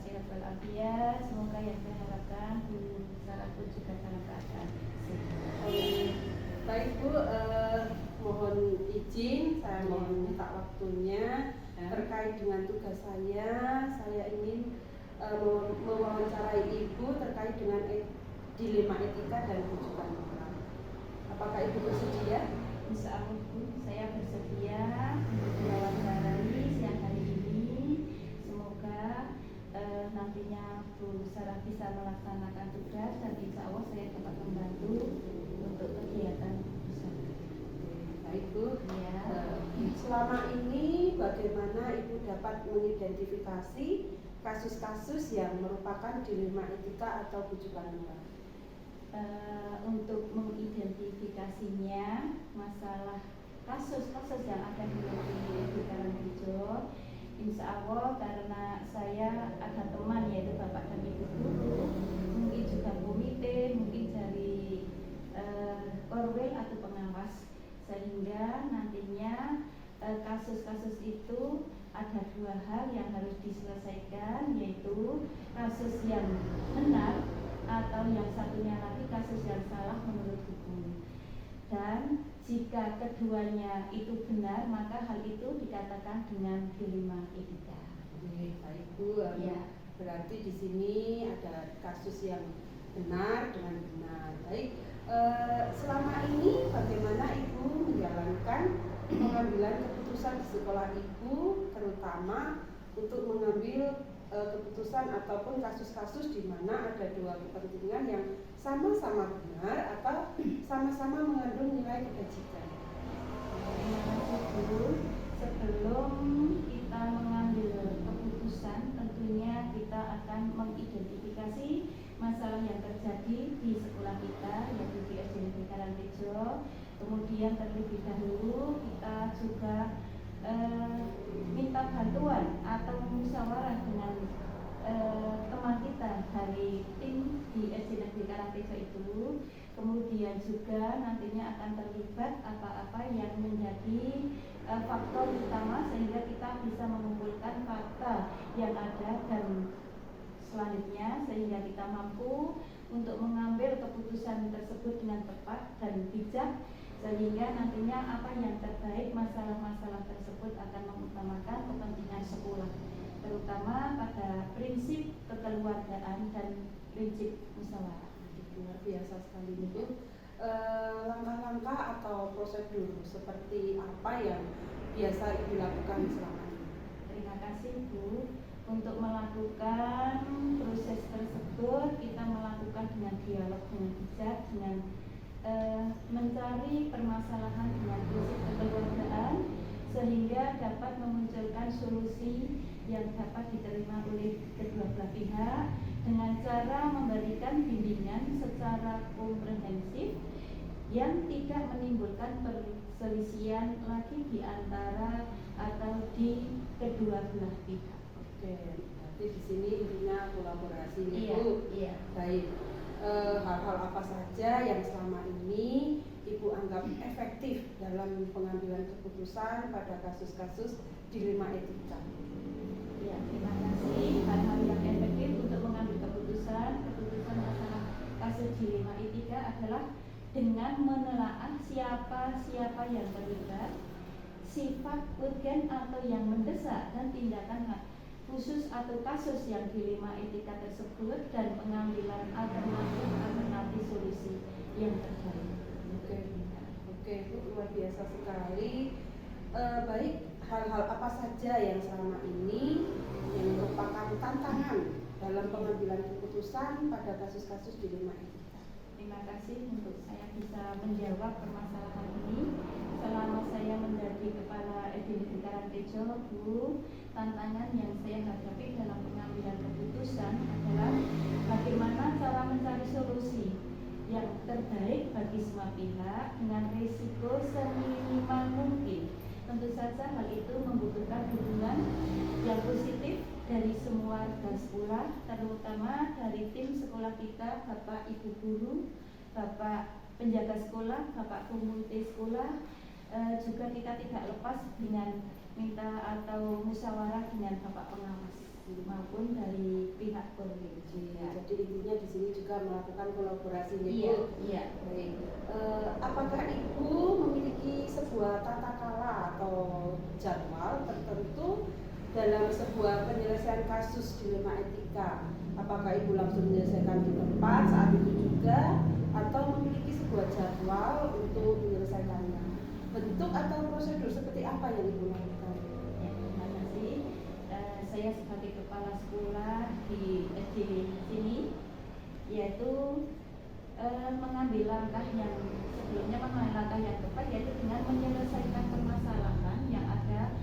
sehat walafiat. Semoga yang saya harapkan Bu Sarah pun juga dalam keadaan sehat. Baik Bu, mohon izin, saya mohon minta waktunya terkait dengan tugas saya ingin mewawancarai Ibu terkait dengan dilema etika dan rujukan moral. Apakah Ibu bersedia? Insya Allah Bu, saya bersedia untuk diwawancarai siang hari ini. Semoga nantinya Bu Sarah bisa melaksanakan tugas dan insya Allah saya dapat membantu untuk kegiatan Bu Sarah. Baik Bu, Ya. Selama ini bagaimana Ibu dapat mengidentifikasi kasus-kasus yang merupakan dilema etika atau rujukan moral? Untuk mengidentifikasinya masalah kasus-kasus yang ada di Karangrejo, insya Allah karena saya ada teman yaitu Bapak dan Ibu guru, mungkin juga komite, mungkin dari Korwil atau pengawas, sehingga nantinya kasus-kasus itu ada dua hal yang harus diselesaikan, yaitu kasus yang benar atau yang satunya lagi kasus yang salah menurut hukum. Dan jika keduanya itu benar, maka hal itu dikatakan dengan dilema etika. Baik Bu, Ya. berarti di sini ada kasus yang benar dengan benar. Baik, selama ini bagaimana Ibu menjalankan pengambilan keputusan di sekolah Ibu, terutama untuk mengambil keputusan ataupun kasus-kasus di mana ada dua kepentingan yang sama-sama benar atau sama-sama mengandung nilai kebajikan. Terima kasih Bu. Sebelum kita mengambil keputusan, tentunya kita akan mengidentifikasi masalah yang terjadi di sekolah kita, yaitu di SD Negeri Karangrejo. Kemudian terlebih dahulu kita juga minta bantuan atau musyawarah dengan teman kita dari tim di SD Negeri Karangrejo itu. Kemudian juga nantinya akan terlibat apa-apa yang menjadi faktor utama sehingga kita bisa mengumpulkan fakta yang ada dan selanjutnya sehingga kita mampu untuk mengambil keputusan tersebut dengan tepat dan bijak, sehingga nantinya apa yang terbaik masalah-masalah tersebut akan mengutamakan kepentingan sekolah, terutama pada prinsip kekeluargaan dan prinsip musyawarah. Luar biasa sekali Bu. Langkah-langkah atau prosedur seperti apa yang biasa Ibu lakukan selama ini? Terima kasih Bu. Untuk melakukan proses tersebut kita melakukan dengan dialog dengan bijak, dengan mencari permasalahan dengan prinsip kekeluargaan sehingga dapat memunculkan solusi yang dapat diterima oleh kedua belah pihak dengan cara memberikan bimbingan secara komprehensif yang tidak menimbulkan perselisihan lagi di antara atau di kedua belah pihak. Oke, berarti di sini intinya kolaborasi Iya, Bu. iya. Baik, hal-hal apa saja yang selama ini Ibu anggap efektif dalam pengambilan keputusan pada kasus-kasus dilema etika? Ya, terima kasih. Hal-hal yang efektif untuk mengambil keputusan masalah kasus dilema etika adalah dengan menelaah siapa yang terlibat, sifat urgen atau yang mendesak dan tindakan khusus atau kasus yang dilema etika tersebut dan pengambilan alternatif solusi yang terbaik. Oke, Bu, luar biasa sekali. Baik, hal-hal apa saja yang selama ini yang merupakan tantangan dalam pengambilan keputusan pada kasus-kasus dilema etika? Terima kasih untuk saya bisa menjawab permasalahan ini. Selama saya menjadi kepala SD Negeri Karangrejo, Bu, tantangan yang saya hadapi dalam pengambilan keputusan adalah bagaimana cara mencari solusi yang terbaik bagi semua pihak dengan risiko seminimal mungkin. Tentu saja hal itu membutuhkan dukungan yang positif dari semua warga sekolah, terutama dari tim sekolah kita, Bapak Ibu guru, Bapak penjaga sekolah, Bapak komite sekolah. Juga kita tidak lepas dengan minta atau musyawarah dengan Bapak pengawas. maupun dari pihak Polri. Jadi intinya di sini juga melakukan kolaborasi. Iya, iya. Baik. Apakah Ibu memiliki sebuah tata cara atau jadwal tertentu dalam sebuah penyelesaian kasus dilema etika? Apakah Ibu langsung menyelesaikan di tempat saat itu juga, atau memiliki sebuah jadwal untuk menyelesaikannya? Bentuk atau prosedur seperti apa yang Ibu lakukan? Ya, terima kasih. Saya sebagai kepala sekolah di SD sini, yaitu mengambil langkah yang sebelumnya mengambil langkah yang tepat, yaitu dengan menyelesaikan permasalahan yang ada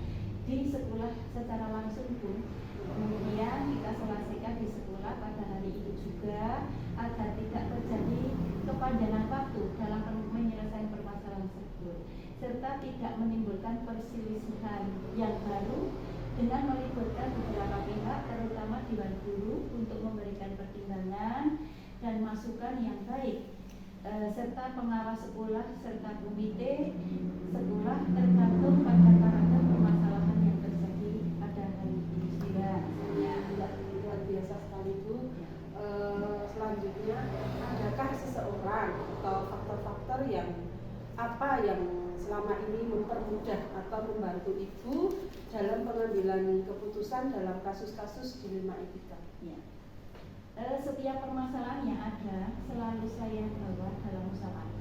di sekolah secara langsung pun. Kemudian kita selesaikan di sekolah pada hari itu juga, agar tidak terjadi kepanjangan waktu dalam menyelesaikan permasalahan tersebut, serta tidak menimbulkan perselisihan yang baru dengan melibatkan beberapa pihak, terutama Dewan Guru, untuk memberikan pertimbangan dan masukan yang baik, serta pengawas sekolah serta komite sekolah tergantung pada karakter permasalahan yang terjadi pada hari ini. Luar biasa sekali Bu. Selanjutnya, adakah seseorang atau faktor-faktor yang selama ini mempermudah atau membantu Ibu dalam pengambilan keputusan dalam kasus-kasus dilema etika? Ya. Setiap permasalahan yang ada selalu saya bawa dalam musyawarah.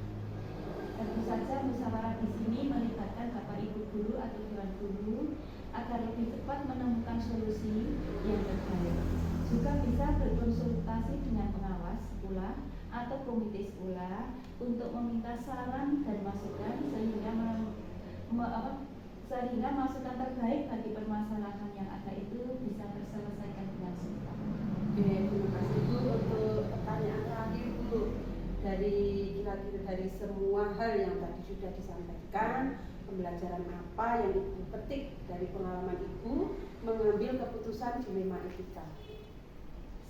Tentu saja musyawarah di sini melibatkan Bapak Ibu guru atau Dewan Guru agar lebih cepat menemukan solusi yang terbaik. Juga bisa berkonsultasi dengan pengawas sekolah atau komite sekolah untuk meminta saran dan masukan sehingga masukan terbaik bagi permasalahan yang ada itu bisa terselesaikan dengan cepat. Oke, terima kasih Bu untuk pertanyaan terakhir Bu. Dari semua hal yang tadi sudah disampaikan, pembelajaran apa yang Ibu petik dari pengalaman Ibu mengambil keputusan dilema etika?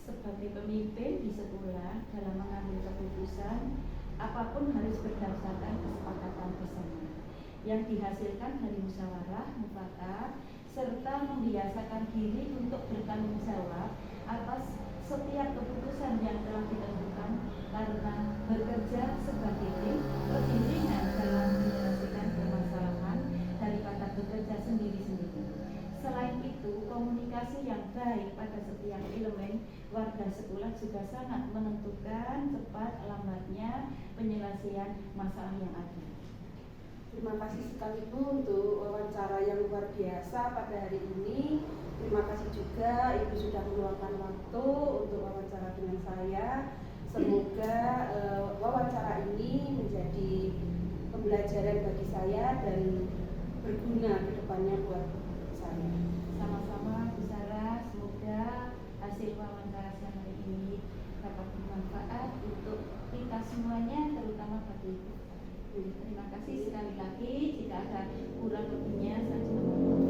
Sebagai pemimpin di sekolah, dalam mengambil keputusan apapun harus berdasarkan kesepakatan bersama yang dihasilkan dari musyawarah mufakat, serta membiasakan diri untuk bertanggung jawab atas setiap keputusan yang telah ditentukan, karena bekerja sebagai tim lebih ringan dalam menyelesaikan permasalahan daripada bekerja sendiri-sendiri. Selain itu, komunikasi yang baik pada setiap elemen warga sekolah juga sangat menentukan cepat lambatnya penyelesaian masalah yang ada. Terima kasih sekali Bu untuk wawancara yang luar biasa pada hari ini. Terima kasih juga Ibu sudah meluangkan waktu untuk wawancara dengan saya. Semoga wawancara ini menjadi pembelajaran bagi saya dan berguna ke depannya buat saya. Sama-sama Bu Sarah, semoga hasil wawancara saya hari ini dapat bermanfaat untuk kita semuanya, terutama bagi Ibu. Terima kasih sekali lagi. Jika ada kurang lebihnya saya juga mohon.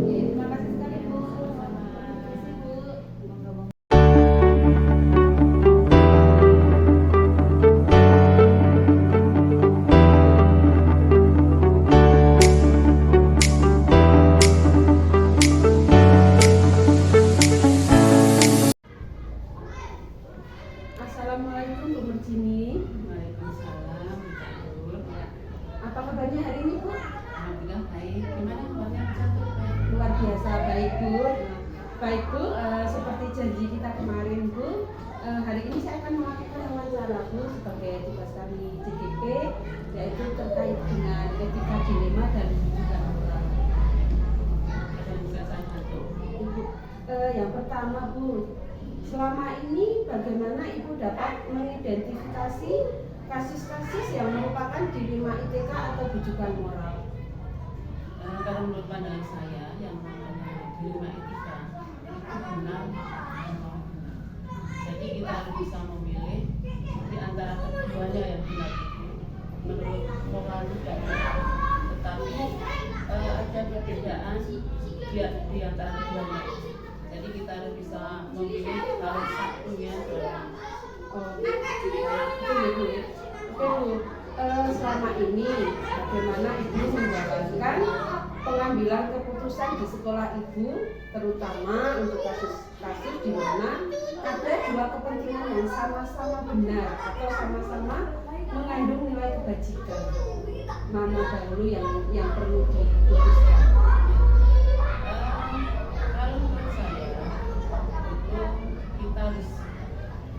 Terima kasih sekali Bu. Sama-sama. Terima kasih Bu. Monggo. Assalamualaikum Bu Murjini. Waalaikumsalam, Bu. Apa kabarnya hari ini Bu? Alhamdulillah baik. Gimana kabarnya cantik? Luar biasa baik Bu. Baik Bu, seperti janji kita kemarin Bu, hari ini saya akan melakukan wawancara Bu sebagai tugas kami JGP, yaitu terkait dengan etika dilema dan juga moral. Dan juga saya bantu. Ibu, yang pertama Bu, selama ini bagaimana Ibu dapat mengidentifikasi kasus-kasus yang merupakan dilema etika atau bujukan moral? Kalau menurut pandangan saya, yang namanya dilema etika itu benar atau benar. Jadi kita harus bisa memilih di antara keduanya yang benar itu. Menurut moral juga benar, tetapi ada perbedaan di antara keduanya. Jadi kita harus bisa memilih kalau satunya benar. Oke Bu. Selama ini bagaimana Ibu menjalankan pengambilan keputusan di sekolah ibu, terutama untuk kasus-kasus di mana ada dua kepentingan yang sama-sama benar atau sama-sama mengandung nilai kebajikan. Mana dahulu yang perlu diputuskan? Kalau menurut saya itu kita harus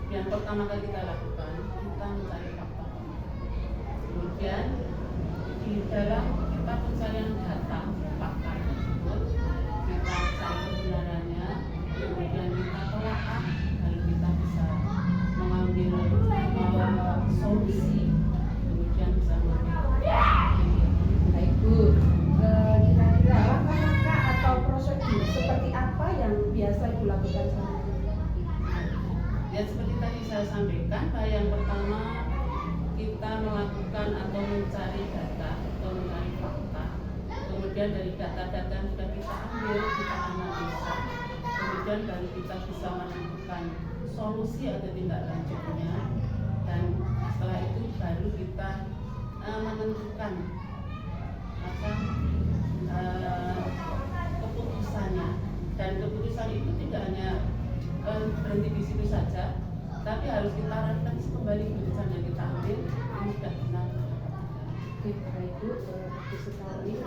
yang pertama kali kita lakukan, kita mencari fakta. Kemudian di dalam kita pencarian data fakta tersebut, kita cari kebenarannya, kemudian kita telaah, lalu kita bisa mengambil solusi, kemudian bisa mengambil. Baik Bu, kira-kira langkah-langkah atau prosedur seperti apa yang biasa dilakukan selama ini? Ya seperti tadi saya sampaikan, bahwa yang pertama kita melakukan atau mencari data atau mencari fakta. Kemudian dari data-data yang sudah kita ambil, kita analisa. Kemudian baru kita bisa menemukan solusi atau tindak lanjutnya. Dan setelah itu baru kita menentukan keputusannya. Dan keputusan itu tidak hanya berhenti di situ saja, tapi harus kita refleksi kembali keputusan yang kita ambil ini sudah benar. Oke, baik Bu, bagus sekali.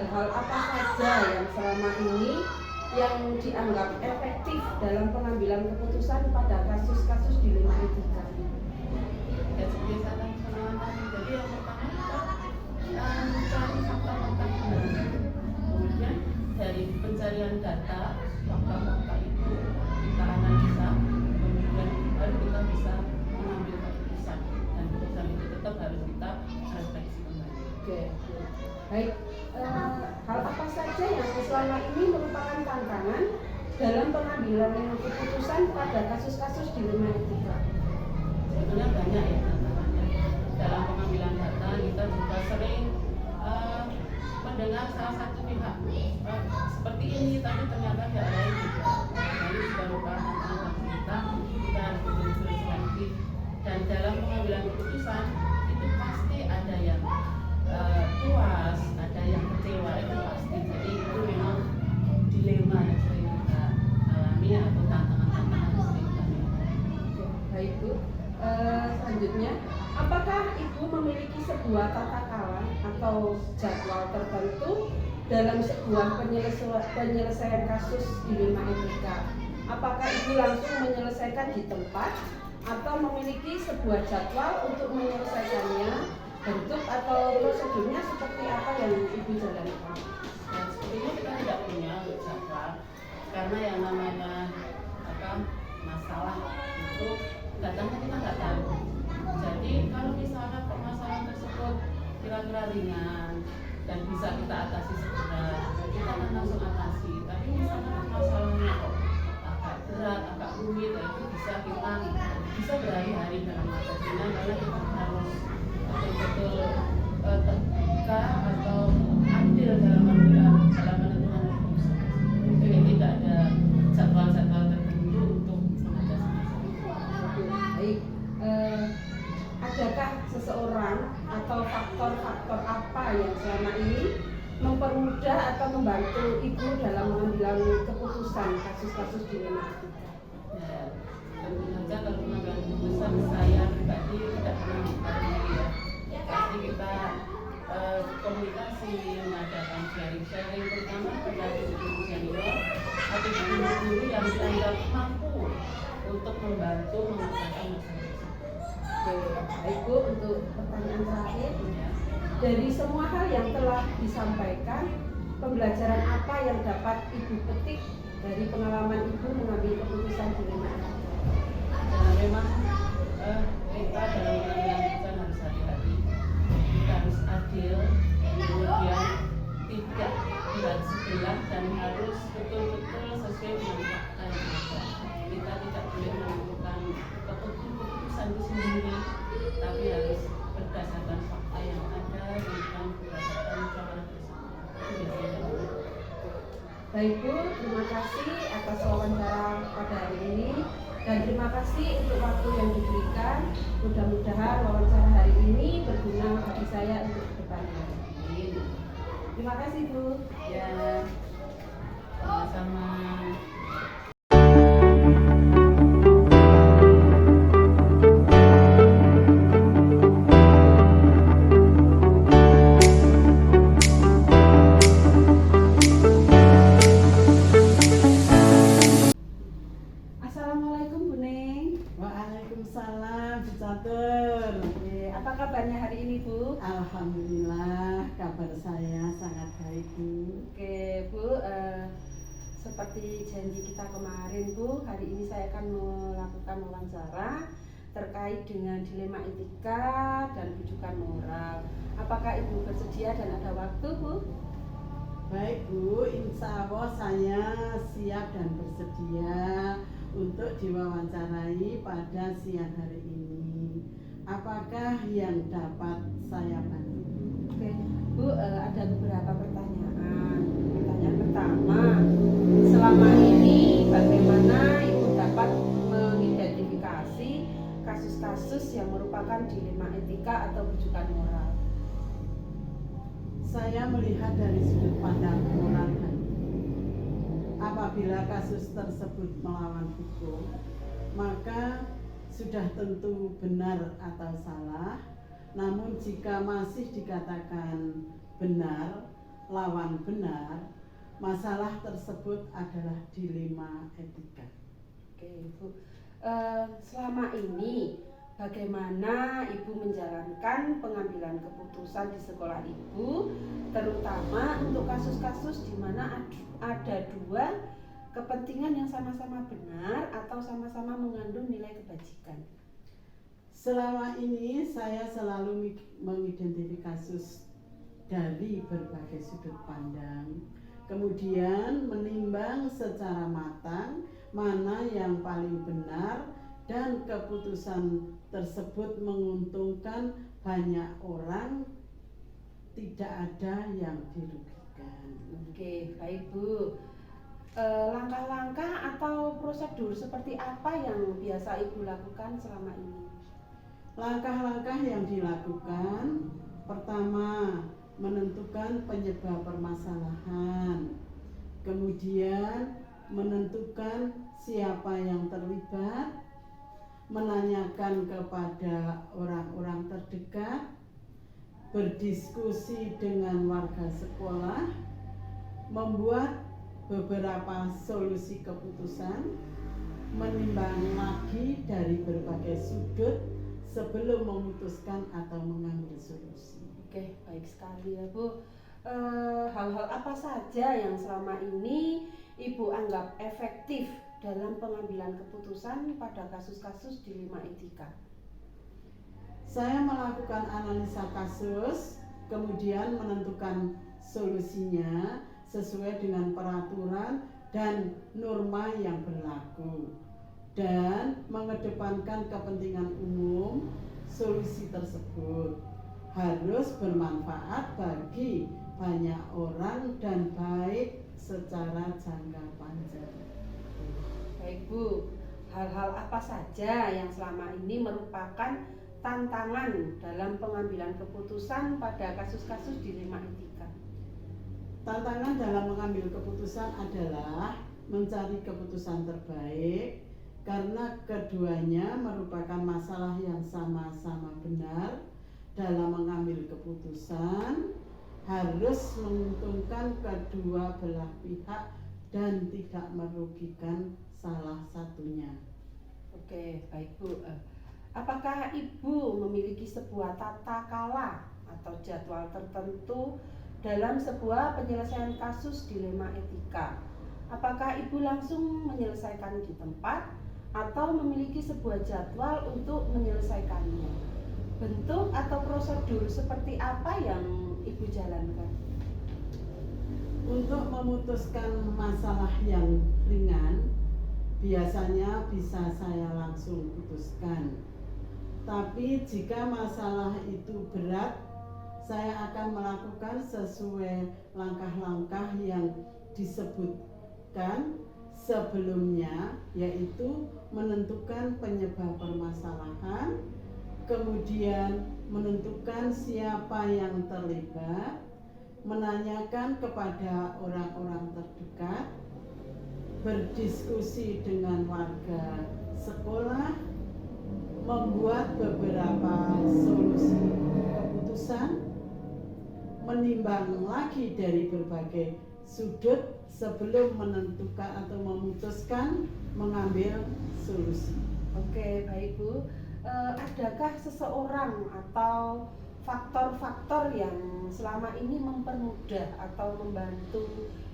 Hal apa saja yang selama ini yang dianggap efektif dalam pengambilan keputusan pada kasus-kasus di lima etika? Dan seperti saya sampaikan tadi, jadi yang pertama kita mencari fakta-fakta benar. Kemudian dari pencarian data fakta-fakta itu kita analisa, kemudian baru kita bisa mengambil keputusan, dan keputusan itu tetap harus kita refleksi kembali. Oke, baik. Hal apa saja yang selama ini merupakan tantangan dalam pengambilan keputusan pada kasus-kasus di lima etika? Sebetulnya banyak ya tantangannya. Dalam pengambilan data kita juga sering mendengar salah satu pihak seperti ini, tapi ternyata tidak lain juga. Nah, ini juga merupakan tantangan kita harus betul-betul selektif. Dan dalam pengambilan keputusan itu pasti ada yang puas, ada yang kecewa, itu pasti. Jadi itu memang dilema yang sering kita alami atau tantangan-tantangan yang sering kita alami. Baik Bu, selanjutnya, apakah Ibu memiliki sebuah tata cara atau jadwal tertentu dalam sebuah penyelesaian kasus di lima etika? Apakah Ibu langsung menyelesaikan di tempat atau memiliki sebuah jadwal untuk menyelesaikannya? Bentuk atau prosedurnya seperti apa yang Ibu jalankan? Dan sepertinya kita tidak punya jadwal, karena yang namanya masalah itu datangnya kita nggak tahu. Jadi kalau misalnya permasalahan tersebut kira-kira ringan dan bisa kita atasi segera, kita akan langsung atasi. Tapi misalnya permasalahannya kok agak berat, agak rumit, itu bisa berhari-hari dalam atasinya, karena kita harus betul-betul terbuka atau adil dalam menentukan keputusan. Jadi tidak ada jadwal-jadwal tertentu untuk mengatasi masalah. Baik, adakah seseorang atau faktor-faktor apa yang selama ini mempermudah atau membantu Ibu dalam mengambil keputusan kasus-kasus di lima etika? Ya, tentu saja kalau mengambil keputusan saya pribadi tidak pernah mempengaruhi ya. Pasti kita komunikasi, mengadakan sharing-sharing, terutama pada guru senior atau guru-guru yang dianggap mampu untuk membantu mengatasi masalah tersebut. Oke, baik Bu, untuk pertanyaan terakhir, dari semua hal yang telah disampaikan, pembelajaran apa yang dapat Ibu petik dari pengalaman Ibu mengambil keputusan di lima etika? Dan memang kita dalam mengambil keputusan harus hati-hati, kita harus adil, kemudian tidak berat sebelah, dan harus betul-betul sesuai dengan fakta yang ada. Kita tidak boleh menentukan keputusan itu sendiri, tapi harus berdasarkan fakta yang ada, bukan berdasarkan cara tersebut. Baik Bu, terima kasih atas wawancara pada hari ini, dan terima kasih untuk waktu yang diberikan. Mudah-mudahan wawancara hari ini berguna bagi saya untuk ke depan. Bismillahirrahmanirrahim. Terima kasih Bu. Ya, sama-sama. Assalamualaikum Bu Neng. Waalaikumsalam, Bu Catur. Apa kabarnya hari ini Bu? Alhamdulillah, kabar saya sangat baik, Bu. Oke Bu, seperti janji kita kemarin Bu, hari ini saya akan melakukan wawancara terkait dengan dilema etika dan rujukan moral. Apakah Ibu bersedia dan ada waktu Bu? Baik, Bu, insya Allah saya siap dan bersedia untuk diwawancarai pada siang hari ini. Apakah yang dapat saya bantu? Oke Bu, ada beberapa pertanyaan. Pertanyaan pertama, selama ini bagaimana Ibu dapat mengidentifikasi kasus-kasus yang merupakan dilema etika atau rujukan moral? Saya melihat dari sudut pandang moral dan apabila kasus tersebut melawan hukum, maka sudah tentu benar atau salah. Namun jika masih dikatakan benar, lawan benar, masalah tersebut adalah dilema etika. Oke Bu, selama ini bagaimana Ibu menjalankan pengambilan keputusan di sekolah Ibu, terutama untuk kasus-kasus di mana ada dua kepentingan yang sama-sama benar atau sama-sama mengandung nilai kebajikan? Selama ini saya selalu mengidentifikasi kasus dari berbagai sudut pandang, kemudian menimbang secara matang mana yang paling benar dan keputusan tersebut menguntungkan banyak orang, tidak ada yang dirugikan. Oke, baik Bu. Langkah-langkah atau prosedur seperti apa yang biasa Ibu lakukan selama ini? Langkah-langkah yang dilakukan, pertama, menentukan penyebab permasalahan, kemudian menentukan siapa yang terlibat, menanyakan kepada orang-orang terdekat, berdiskusi dengan warga sekolah, membuat beberapa solusi keputusan, menimbang lagi dari berbagai sudut sebelum memutuskan atau mengambil solusi. Oke, baik sekali ya Bu. Hal-hal apa saja yang selama ini Ibu anggap efektif dalam pengambilan keputusan pada kasus-kasus dilema etika? Saya melakukan analisa kasus, kemudian menentukan solusinya sesuai dengan peraturan dan norma yang berlaku, dan mengedepankan kepentingan umum. Solusi tersebut harus bermanfaat bagi banyak orang dan baik secara jangka panjang. Baik Bu, hal-hal apa saja yang selama ini merupakan tantangan dalam pengambilan keputusan pada kasus-kasus dilema etika? Tantangan dalam mengambil keputusan adalah mencari keputusan terbaik, karena keduanya merupakan masalah yang sama-sama benar. Dalam mengambil keputusan harus menguntungkan kedua belah pihak dan tidak merugikan salah satunya. Oke, baik Bu. Apakah Ibu memiliki sebuah tata kala atau jadwal tertentu dalam sebuah penyelesaian kasus dilema etika? Apakah Ibu langsung menyelesaikan di tempat atau memiliki sebuah jadwal untuk menyelesaikannya? Bentuk atau prosedur seperti apa yang Ibu jalankan? Untuk memutuskan masalah yang ringan, biasanya bisa saya langsung putuskan. Tapi jika masalah itu berat, saya akan melakukan sesuai langkah-langkah yang disebutkan sebelumnya, yaitu menentukan penyebab permasalahan, kemudian menentukan siapa yang terlibat, menanyakan kepada orang-orang terdekat, berdiskusi dengan warga sekolah, membuat beberapa solusi keputusan, menimbang lagi dari berbagai sudut sebelum menentukan atau memutuskan mengambil solusi. Oke, baik Bu. Adakah seseorang atau faktor-faktor yang selama ini mempermudah atau membantu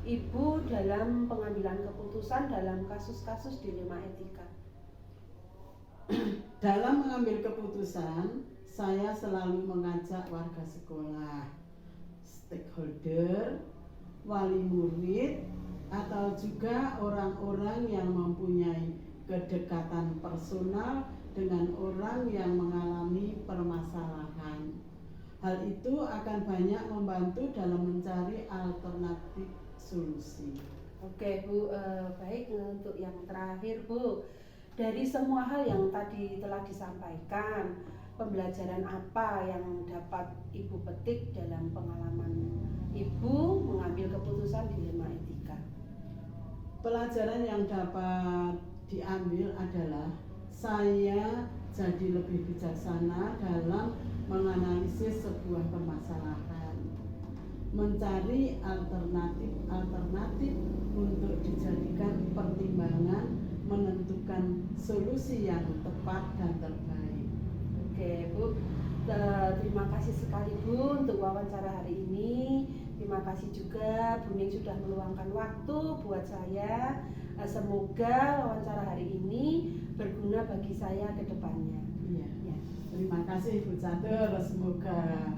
Ibu dalam pengambilan keputusan dalam kasus-kasus dilema etika? Dalam mengambil keputusan, saya selalu mengajak warga sekolah, stakeholder, wali murid, atau juga orang-orang yang mempunyai kedekatan personal dengan orang yang mengalami permasalahan. Hal itu akan banyak membantu dalam mencari alternatif solusi. Oke Bu, baik untuk yang terakhir Bu, dari semua hal yang tadi telah disampaikan, pembelajaran apa yang dapat Ibu petik dalam pengalaman Ibu mengambil keputusan dilema etika? Pelajaran yang dapat diambil adalah saya jadi lebih bijaksana dalam menganalisis sebuah permasalahan, mencari alternatif untuk dijadikan pertimbangan menentukan solusi yang tepat dan terbaik. Oke Bu, terima kasih sekali Bu untuk wawancara hari ini. Terima kasih juga Bu Ning sudah meluangkan waktu buat saya. Semoga wawancara hari ini berguna bagi saya ke depannya. Iya. Ya. Terima kasih Bu Catur, semoga